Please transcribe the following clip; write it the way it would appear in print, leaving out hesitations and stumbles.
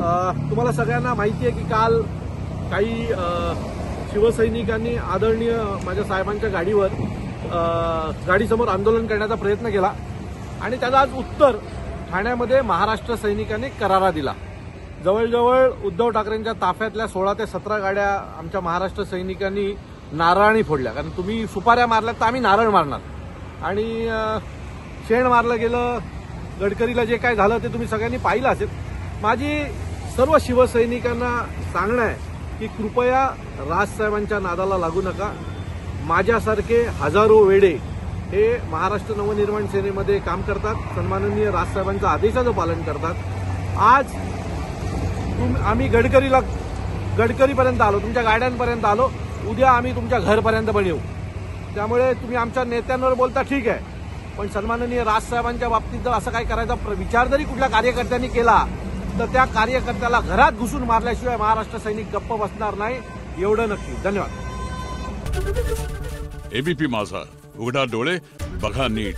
तुम्हाला सगळ्यांना माहिती आहे की काल काही शिवसैनिकांनी आदरणीय माझ्या साहेबांच्या गाडीवर गाडीसमोर आंदोलन करण्याचा प्रयत्न केला आणि त्याचं आज उत्तर ठाण्यामध्ये महाराष्ट्र सैनिकांनी करारा दिला। जवळजवळ उद्धव ठाकरेंच्या ताफ्यातल्या 16 ते 17 गाड्या आमच्या महाराष्ट्र सैनिकांनी नारळाने फोडल्या, कारण तुम्ही सुपाऱ्या मारल्यात तर आम्ही नारळ मारणार, आणि शेण मारलं गेलं। गडकरीला जे काय झालं ते तुम्ही सगळ्यांनी पाहिलं असेल। माझी सर्व शिवसैनिकांना सांगणं आहे की कृपया राजसाहेबांच्या नादाला लागू नका। माझ्यासारखे हजारो वेडे हे महाराष्ट्र नवनिर्माण सेनेमध्ये काम करतात, सन्माननीय राजसाहेबांच्या आदेशाचं पालन करतात। आज आम्ही गडकरीपर्यंत आलो, तुमच्या गाड्यांपर्यंत आलो, उद्या आम्ही तुमच्या घरपर्यंत पण येऊ। त्यामुळे तुम्ही आमच्या नेत्यांवर बोलता ठीक आहे, पण सन्माननीय राजसाहेबांच्या बाबतीत जर असं काय करायचा विचार जरी कुठल्या कार्यकर्त्यांनी केला तर त्या कार्यकर्त्याला घरात घुसून मारल्याशिवाय महाराष्ट्र सैनिक गप्प बसणार नाही, एवढं नक्की। धन्यवाद। एबीपी माझा, उघडा डोळे बघा नीट।